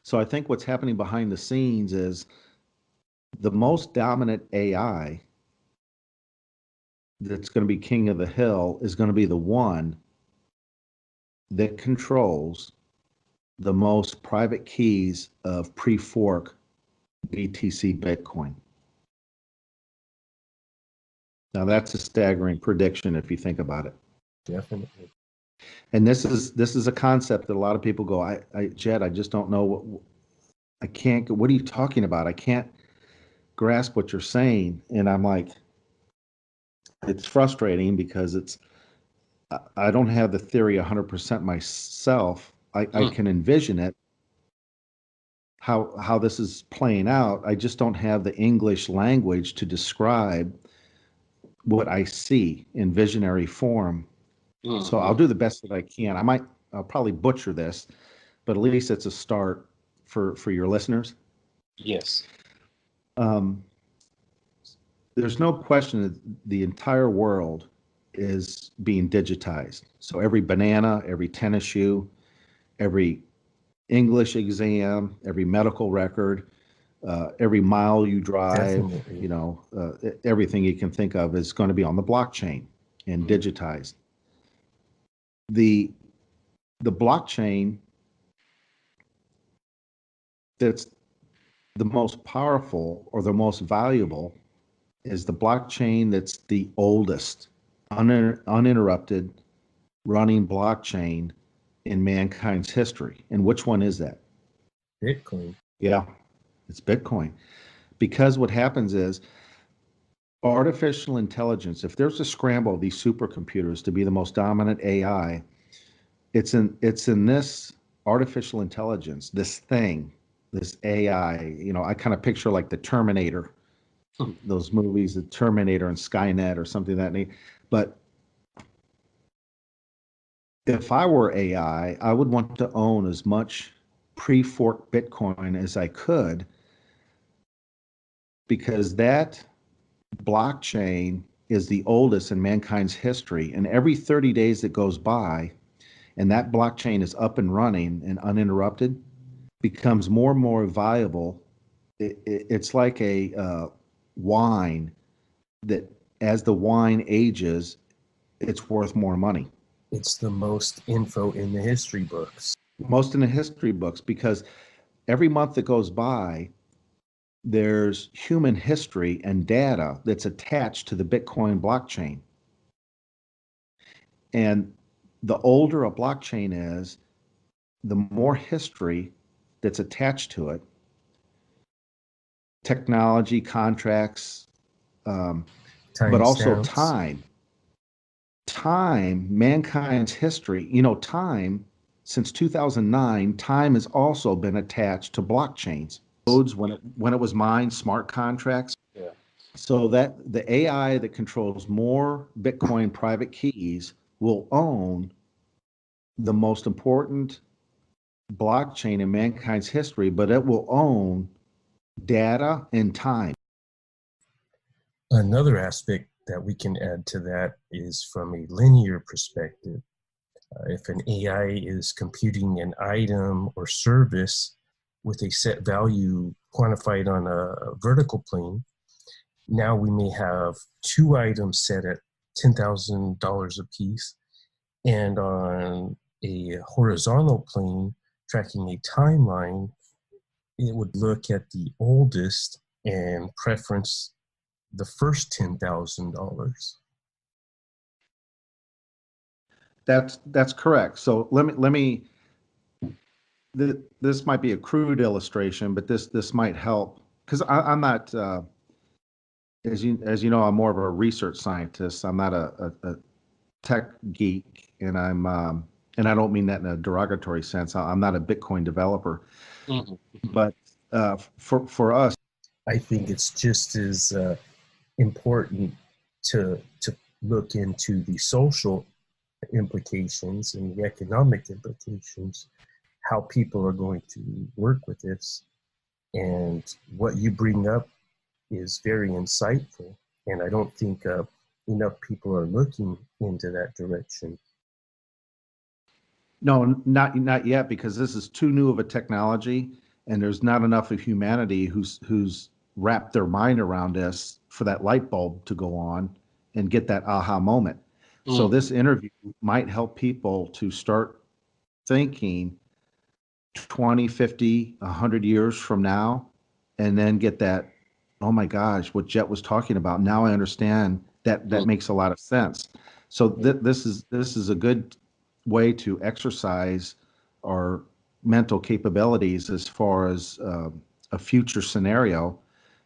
So I think what's happening behind the scenes is the most dominant AI that's going to be king of the hill is going to be the one that controls the most private keys of pre-fork BTC Bitcoin. Now that's a staggering prediction if you think about it. Definitely. And this is a concept that a lot of people go, Jed, I just don't know what are you talking about? I can't grasp what you're saying. And I'm like, it's frustrating because I don't have the theory 100% myself. I can envision it, how this is playing out. I just don't have the English language to describe what I see in visionary form. So I'll do the best that I can. I'll probably butcher this, but at least it's a start for your listeners. Yes. There's no question that the entire world is being digitized. So every banana, every tennis shoe, every English exam, every medical record, every mile you drive, Definitely. everything you can think of is going to be on the blockchain and digitized. The blockchain that's the most powerful or the most valuable is the blockchain that's the oldest, uninterrupted running blockchain in mankind's history. And which one is that? Bitcoin. Yeah, it's Bitcoin. Because what happens is artificial intelligence, if there's a scramble of these supercomputers to be the most dominant AI, it's in this artificial intelligence, this thing, this AI, I kind of picture like the Terminator, those movies, the Terminator and Skynet or something that neat. But if I were AI, I would want to own as much pre-fork Bitcoin as I could, because that blockchain is the oldest in mankind's history. And every 30 days that goes by and that blockchain is up and running and uninterrupted, becomes more and more viable. It's like a wine that as the wine ages, it's worth more money. It's the most info in the history books. Most in the history books, because every month that goes by, there's human history and data that's attached to the Bitcoin blockchain. And the older a blockchain is, the more history that's attached to it, technology, contracts, but also time. Time, mankind's history, time, since 2009, time has also been attached to blockchains. Codes when it was mined, smart contracts. Yeah. So that the AI that controls more Bitcoin private keys will own the most important blockchain in mankind's history, but it will own data and time. Another aspect that we can add to that is from a linear perspective. If an AI is computing an item or service with a set value quantified on a vertical plane, now we may have two items set at $10,000 a piece, and on a horizontal plane tracking a timeline, it would look at the oldest and preference the first $10,000. That's correct. So let me this might be a crude illustration, but this might help, because I'm not as you know, I'm more of a research scientist. I'm not a tech geek, and and I don't mean that in a derogatory sense. I'm not a Bitcoin developer, but for us, I think it's just as important to look into the social implications and the economic implications, how people are going to work with this. And what you bring up is very insightful, and I don't think enough people are looking into that direction. No, not yet, because this is too new of a technology, and there's not enough of humanity who's wrapped their mind around this for that light bulb to go on and get that aha moment. So this interview might help people to start thinking 20, 50, 100 years from now, and then get that, oh my gosh, what Jet was talking about. Now I understand that makes a lot of sense. So this is a good way to exercise our mental capabilities as far as a future scenario,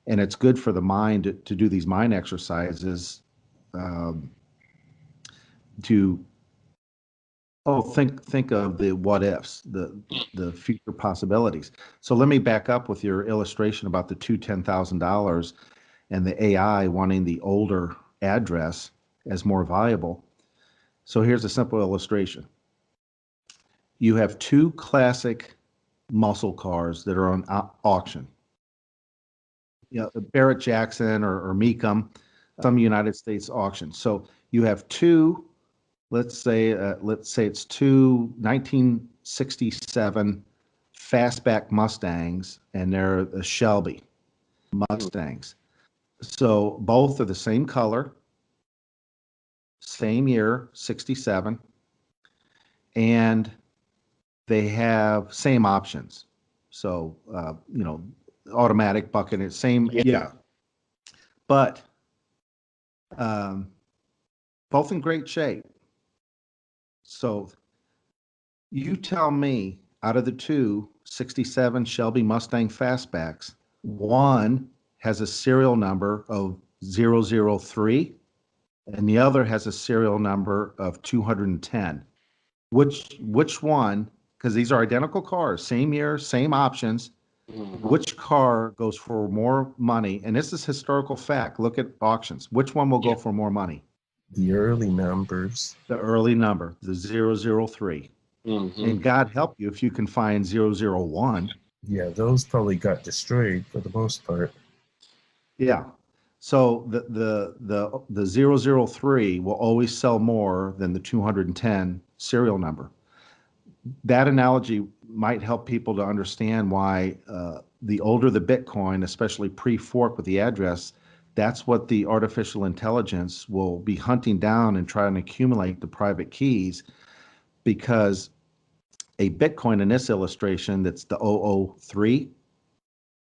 and it's good for the mind to do these mind exercises um, to think of the what ifs, the future possibilities. So let me back up with your illustration about the two $10,000 and the AI wanting the older address as more valuable. So here's a simple illustration. You have two classic muscle cars that are on auction. You know, Barrett Jackson or Mecum, some United States auctions. So you have two, let's say it's two 1967 fastback Mustangs, and they're the Shelby Mustangs. So both are the same color, same year, 67, and they have same options. So, automatic bucket, same, yeah. But both in great shape. So you tell me, out of the two 67 Shelby Mustang fastbacks, one has a serial number of 003 and the other has a serial number of 210. Which one, because these are identical cars, same year, same options, which car goes for more money? And this is historical fact. Look at auctions. Which one will go for more money? The early numbers. The early number, the 003. And God help you if you can find 001. Yeah, those probably got destroyed for the most part. Yeah. So the 003 will always sell more than the 210 serial number. That analogy might help people to understand why the older the Bitcoin, especially pre-fork with the address, that's what the artificial intelligence will be hunting down and trying to accumulate the private keys, because a Bitcoin in this illustration, that's the 003,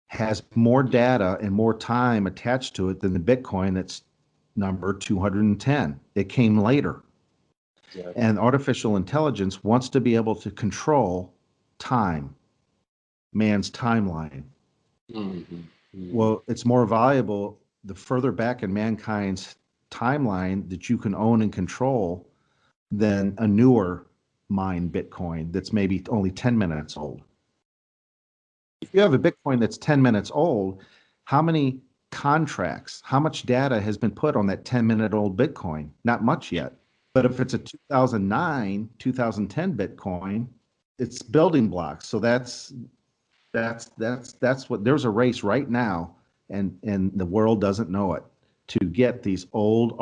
has more data and more time attached to it than the Bitcoin that's number 210. It came later. Yeah. And artificial intelligence wants to be able to control time, man's timeline. Well, it's more valuable the further back in mankind's timeline that you can own and control than a newer mine Bitcoin that's maybe only 10 minutes old. If you have a Bitcoin that's 10 minutes old, how many contracts, how much data has been put on that 10-minute old Bitcoin? Not much yet. But if it's a 2009, 2010 Bitcoin, it's building blocks. So that's what, there's a race right now, and the world doesn't know it, to get these old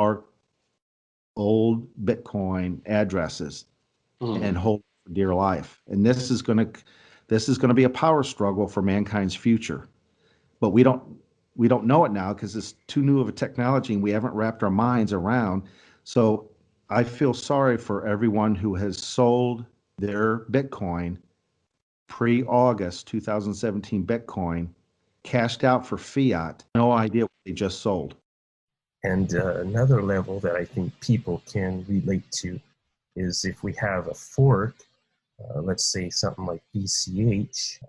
Bitcoin addresses and hold for dear life. And this is going to be a power struggle for mankind's future. But we don't know it now because it's too new of a technology and we haven't wrapped our minds around. So I feel sorry for everyone who has sold their Bitcoin pre-August 2017 Bitcoin, cashed out for fiat, no idea what they just sold. And another level that I think people can relate to is if we have a fork, let's say something like BCH,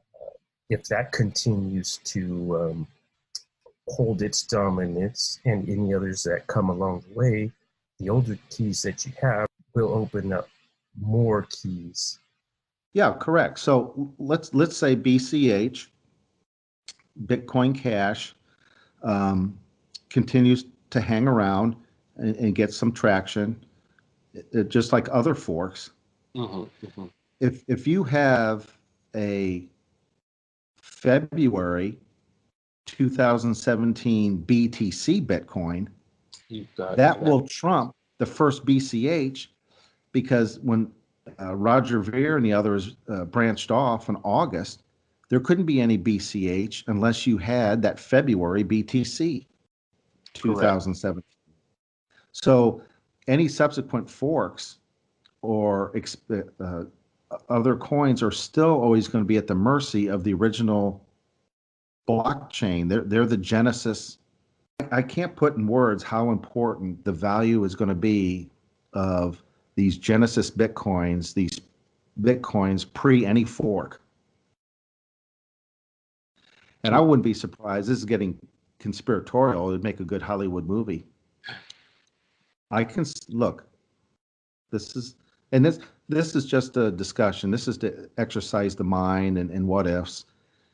if that continues to hold its dominance and any others that come along the way, the older keys that you have will open up more keys. Yeah, correct. So let's say BCH, Bitcoin Cash, continues to hang around and get some traction, just like other forks. If you have a February 2017 BTC Bitcoin, that will trump the first BCH, because when Roger Ver and the others branched off in August, there couldn't be any BCH unless you had that February BTC Correct. 2007. So any subsequent forks or other coins are still always going to be at the mercy of the original blockchain. They're the genesis. I can't put in words how important the value is going to be of these genesis bitcoins, these bitcoins pre any fork. And I wouldn't be surprised. This is getting conspiratorial. It'd make a good Hollywood movie. I can look. This is and this is just a discussion. This is to exercise the mind and what ifs.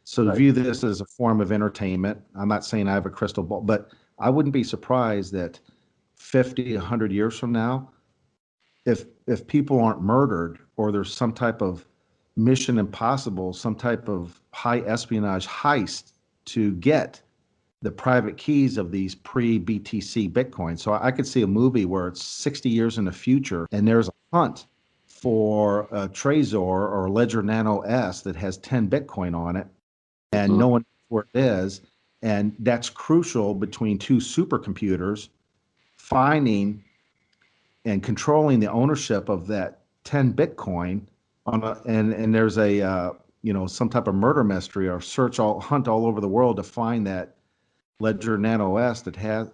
So Right. view this as a form of entertainment. I'm not saying I have a crystal ball, but I wouldn't be surprised that 50, 100 years from now, if people aren't murdered or there's some type of mission impossible, some type of high espionage heist to get the private keys of these pre-BTC Bitcoin. So I could see a movie where it's 60 years in the future and there's a hunt for a Trezor or a Ledger Nano S that has 10 Bitcoin on it and no one knows where it is. And that's crucial between two supercomputers finding and controlling the ownership of that 10 Bitcoin and there's a some type of murder mystery or hunt all over the world to find that Ledger Nano S that has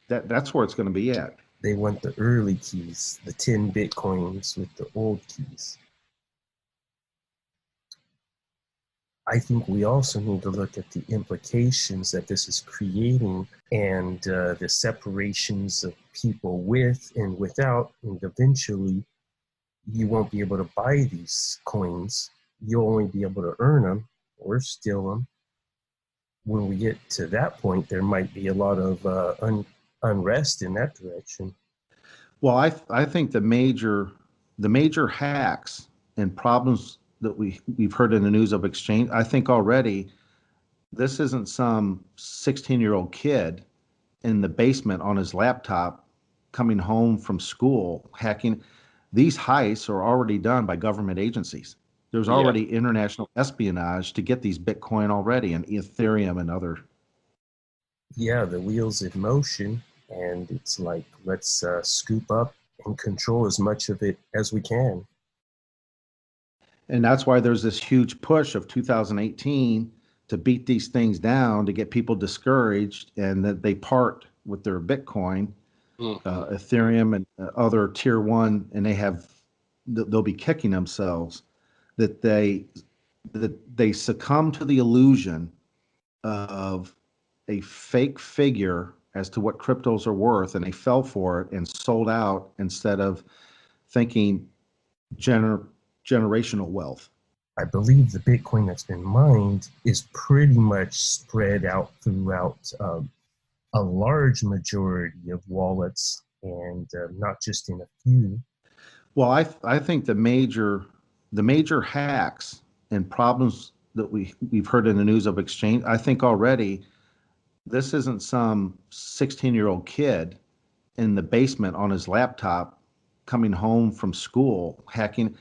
that's where it's going to be at. They want the early keys, the 10 Bitcoins with the old keys. I think we also need to look at the implications that this is creating and the separations of people with and without, and eventually you won't be able to buy these coins. You'll only be able to earn them or steal them. When we get to that point, there might be a lot of unrest in that direction. Well, I think the major hacks and problems that we've heard in the news of exchange, I think already this isn't some 16-year-old kid in the basement on his laptop coming home from school hacking. These heists are already done by government agencies. There's already international espionage to get these Bitcoin already and Ethereum and other. Yeah, the wheel's in motion, and it's like, let's scoop up and control as much of it as we can. And that's why there's this huge push of 2018 to beat these things down to get people discouraged and that they part with their Bitcoin, Ethereum, and other tier one, and they'll be kicking themselves that they succumb to the illusion of a fake figure as to what cryptos are worth, and they fell for it and sold out instead of thinking generational wealth. I believe the Bitcoin that's been mined is pretty much spread out throughout a large majority of wallets and not just in a few. Well, I think the major hacks and problems that we've heard in the news of exchange, I think already this isn't some 16-year-old kid in the basement on his laptop coming home from school hacking.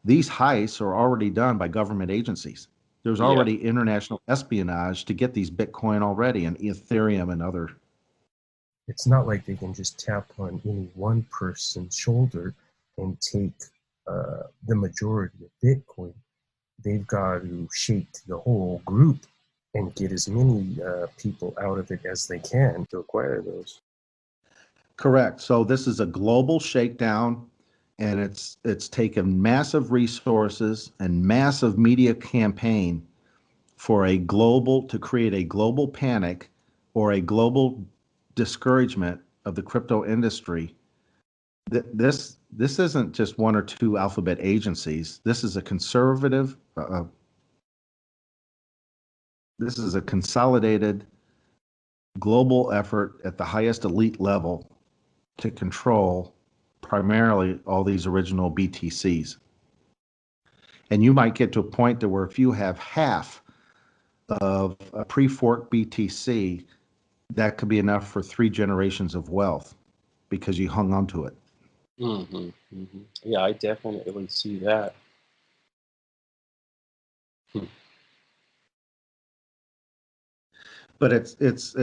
These heists are already done by government agencies. There's already international espionage to get these Bitcoin already and Ethereum and other. It's not like they can just tap on any one person's shoulder and take the majority of Bitcoin. They've got to shake the whole group and get as many people out of it as they can to acquire those. Correct. So this is a global shakedown, and it's taken massive resources and massive media campaign to create a global panic or a global discouragement of the crypto industry. This isn't just one or two alphabet agencies. This is a this is a consolidated global effort at the highest elite level to control primarily all these original BTCs. And you might get to a point to where if you have half of a pre-fork BTC, that could be enough for 3 generations of wealth because you hung on to it. Yeah, I definitely see that. But it's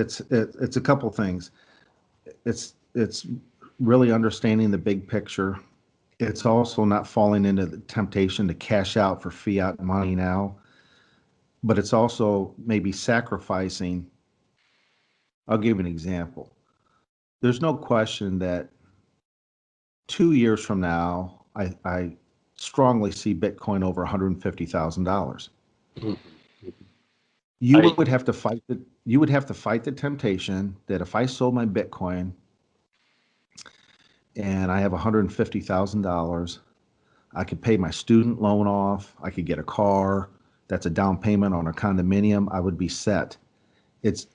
a couple things. It's really understanding the big picture. It's also not falling into the temptation to cash out for fiat money now, but it's also maybe sacrificing. I'll give you an example. There's no question that 2 years from now, I strongly see Bitcoin over $150,000. Mhm. You I would have to fight the temptation that if I sold my Bitcoin and I have $150,000, I could pay my student loan off, I could get a car, that's a down payment on a condominium, I would be set. It's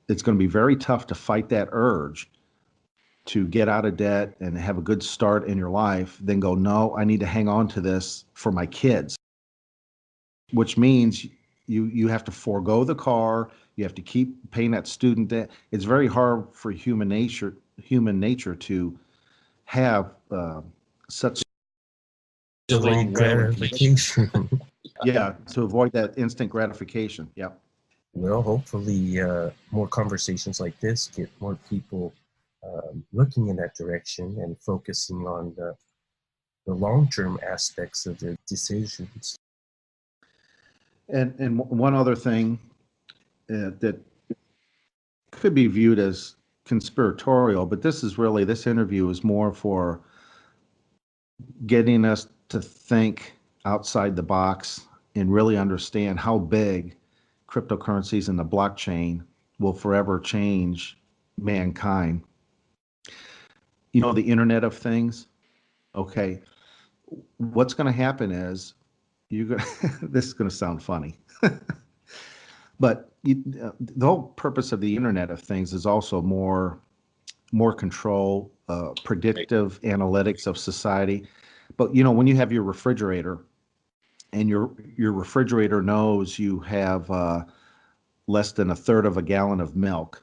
it's going to be very tough to fight that urge to get out of debt and have a good start in your life, then go, no, I need to hang on to this for my kids, which means you have to forego the car, you have to keep paying that student debt. It's very hard for human nature to have such Delayed gratification. yeah, to avoid that instant gratification. Yeah. Well, hopefully, more conversations like this get more people looking in that direction and focusing on the long-term aspects of their decisions. And one other thing that could be viewed as conspiratorial, but this interview is more for getting us to think outside the box and really understand how big cryptocurrencies and the blockchain will forever change mankind. You know, the Internet of Things. Okay, what's going to happen is this is going to sound funny, but the whole purpose of the Internet of Things is also more control, predictive analytics of society. But you know, when you have your refrigerator and your refrigerator knows you have less than a third of a gallon of milk,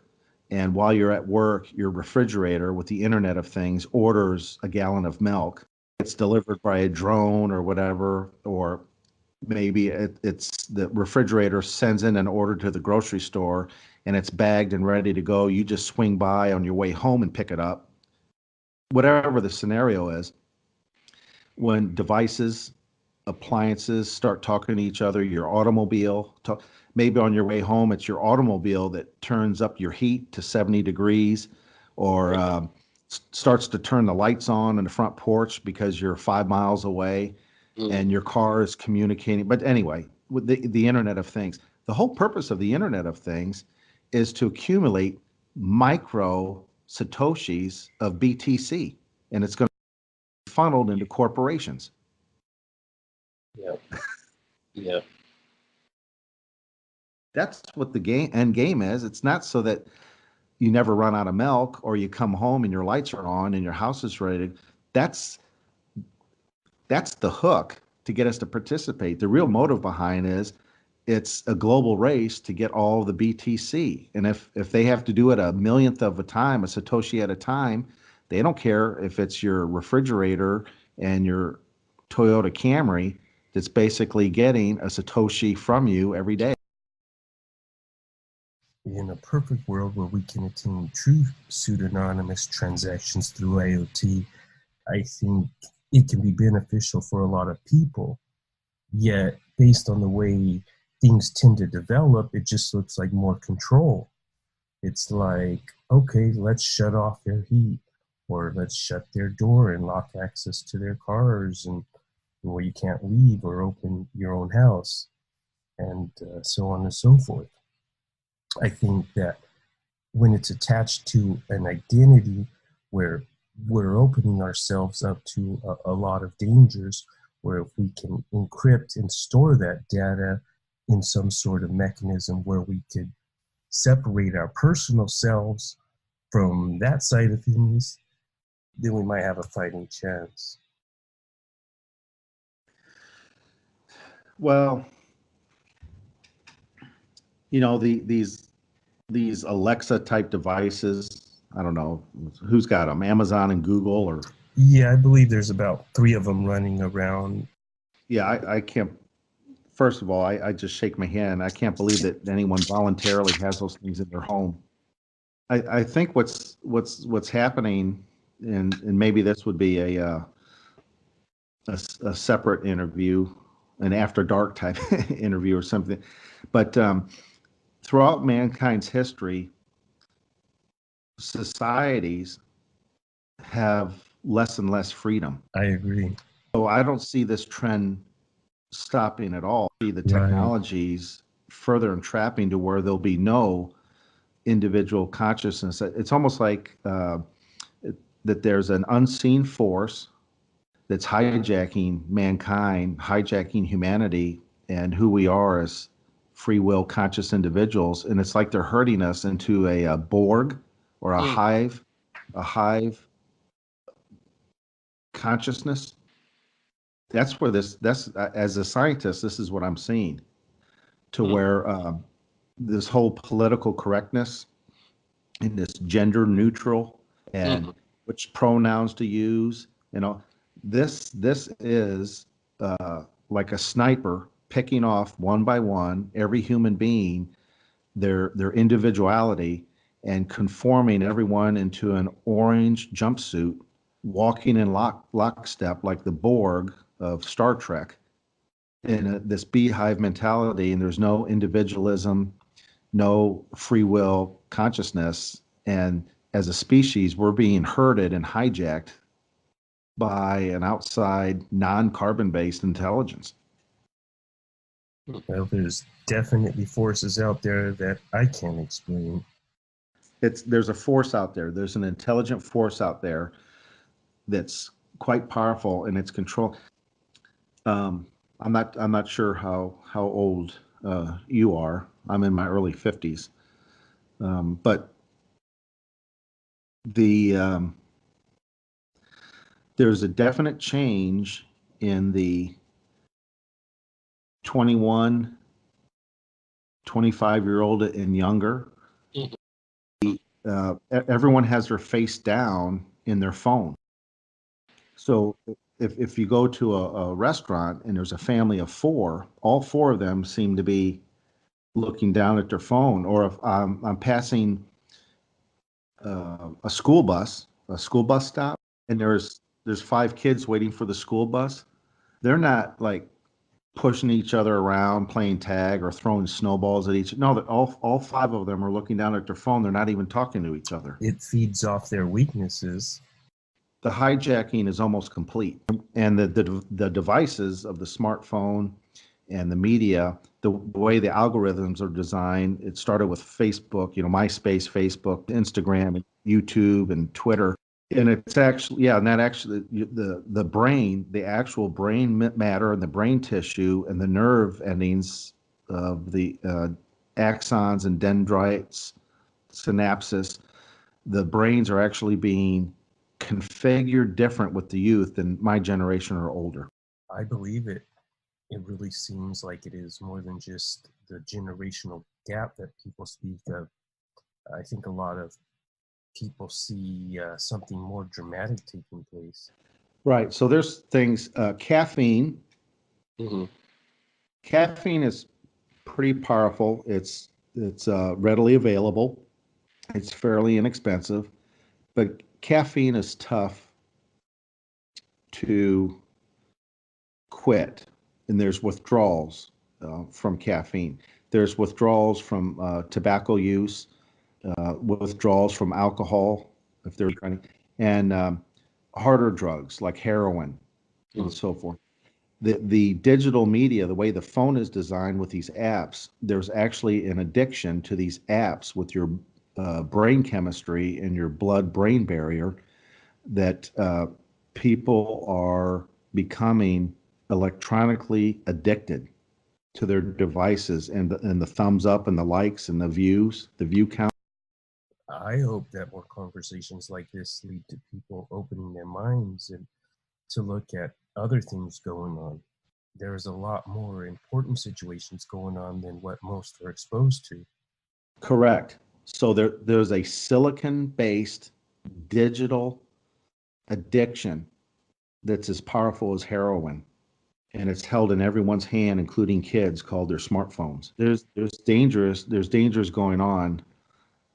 and while you're at work, your refrigerator with the Internet of Things orders a gallon of milk. It's delivered by a drone or whatever, or maybe it's the refrigerator sends in an order to the grocery store and it's bagged and ready to go. You just swing by on your way home and pick it up. Whatever the scenario is, when devices, appliances start talking to each other, your automobile, maybe on your way home, it's your automobile that turns up your heat to 70 degrees or starts to turn the lights on in the front porch because you're 5 miles away and your car is communicating. But anyway, with the Internet of Things, the whole purpose of the Internet of Things is to accumulate micro Satoshis of BTC, and it's going to be funneled into corporations. Yeah. Yeah. That's what the end game is. It's not so that you never run out of milk or you come home and your lights are on and your house is ready. That's the hook to get us to participate. The real motive behind is it's a global race to get all the BTC. And if they have to do it a millionth of a time, a Satoshi at a time, they don't care if it's your refrigerator and your Toyota Camry that's basically getting a Satoshi from you every day. In a perfect world where we can attain true pseudonymous transactions through IoT, I think it can be beneficial for a lot of people. Yet, based on the way things tend to develop, it just looks like more control. It's like, okay, let's shut off their heat, or let's shut their door and lock access to their cars, and where you can't leave or open your own house, and so on and so forth. I think that when it's attached to an identity where we're opening ourselves up to a lot of dangers, where if we can encrypt and store that data in some sort of mechanism where we could separate our personal selves from that side of things, then we might have a fighting chance. Well, you know, these Alexa type devices, I don't know who's got them, Amazon and Google, or Yeah, I believe there's about 3 of them running around. yeah, I can't first of all, I just shake my hand. I can't believe that anyone voluntarily has those things in their home. I think what's happening, and maybe this would be a separate interview, an after dark type interview or something, but throughout mankind's history, societies have less and less freedom. I agree. So I don't see this trend stopping at all. See the Right. technologies further entrapping to where there'll be no individual consciousness. It's almost like that there's an unseen force that's hijacking mankind, hijacking humanity and who we are as free will conscious individuals. And it's like they're herding us into a Borg or a hive consciousness. That's where that's as a scientist, this is what I'm seeing, to where this whole political correctness and this gender neutral and which pronouns to use, this is like a sniper picking off one by one every human being, their individuality, and conforming everyone into an orange jumpsuit, walking in lockstep like the Borg of Star Trek in this beehive mentality, and there's no individualism, no free will consciousness, and as a species we're being herded and hijacked by an outside non-carbon based intelligence. Well, there's definitely forces out there that I can't explain. There's a force out there, there's an intelligent force out there that's quite powerful in its control. I'm not sure how old you are. I'm in my early 50s, but there's a definite change in the 21, 25-year-old and younger. Everyone has their face down in their phone. So if you go to a restaurant and there's a family of four, all four of them seem to be looking down at their phone. Or if I'm passing a school bus stop, and there's 5 kids waiting for the school bus, they're not like pushing each other around, playing tag, or throwing snowballs at each. No, all 5 of them are looking down at their phone. They're not even talking to each other. It feeds off their weaknesses. The hijacking is almost complete, and the devices of the smartphone and the media, the way the algorithms are designed. It started with Facebook, MySpace, Facebook, Instagram, and YouTube, and Twitter. And it's actually, and that actually, the brain, the actual brain matter and the brain tissue and the nerve endings of the axons and dendrites, synapses, the brains are actually being configured different with the youth than my generation or older. I believe it. It really seems like it is more than just the generational gap that people speak of. I think a lot of people see something more dramatic taking place. Right. So there's things, caffeine. Caffeine is pretty powerful. It's readily available. It's fairly inexpensive, but caffeine is tough to quit. And there's withdrawals from caffeine. There's withdrawals from tobacco use, withdrawals from alcohol, if they're trying, and harder drugs like heroin and so forth. The digital media, the way the phone is designed with these apps, there's actually an addiction to these apps with your brain chemistry and your blood-brain barrier that people are becoming electronically addicted to their devices and the thumbs up and the likes and the views, the view count. I hope that more conversations like this lead to people opening their minds and to look at other things going on. There's a lot more important situations going on than what most are exposed to. Correct. So there's a silicon-based digital addiction that's as powerful as heroin. and it's held in everyone's hand, including kids, called their smartphones. There's dangers going on.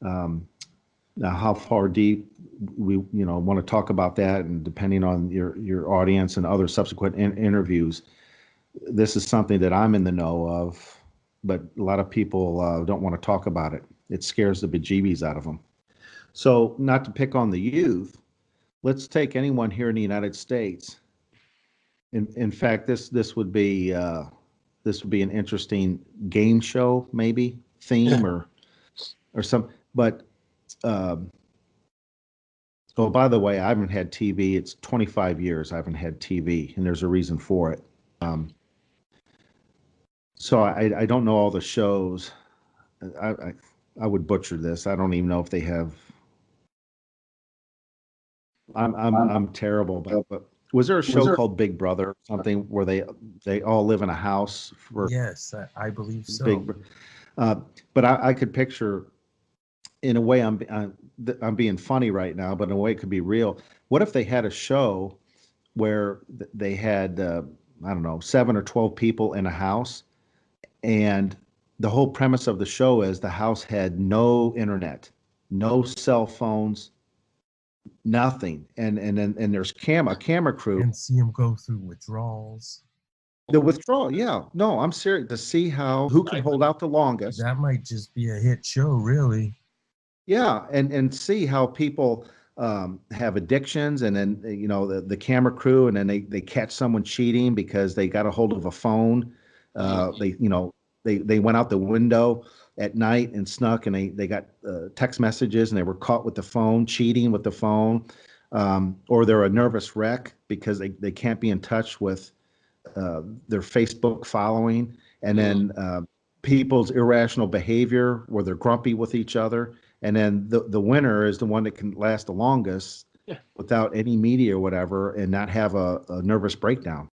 Now, how far deep we want to talk about that, and depending on your audience and other subsequent interviews, this is something that I'm in the know of, but a lot of people don't want to talk about it. It scares the bejeebies out of them. So, not to pick on the youth, let's take anyone here in the United States. In fact, this would be an interesting game show, maybe theme or some. But oh, by the way, I haven't had TV. It's 25 years I haven't had TV, and there's a reason for it. So I don't know all the shows. I would butcher this. I don't even know if they have. I'm terrible, but was there a show called Big Brother or something where they all live in a house for Yes, I believe so. But I could picture, in a way, I'm being funny right now, but in a way it could be real. What if they had a show where they had I don't know, 7 or 12 people in a house, and the whole premise of the show is the house had no internet, no cell phones, nothing, and there's a camera crew. And see them go through withdrawals. The withdrawal, yeah. No, I'm serious. To see who can hold out the longest. That might just be a hit show, really. Yeah, and see how people have addictions, and then the camera crew, and then they catch someone cheating because they got a hold of a phone. They went out the window at night and snuck, and they got text messages, and they were caught with the phone, cheating with the phone, or they're a nervous wreck because they can't be in touch with their Facebook following, and then people's irrational behavior where they're grumpy with each other. And then the winner is the one that can last the longest without any media or whatever and not have a nervous breakdown.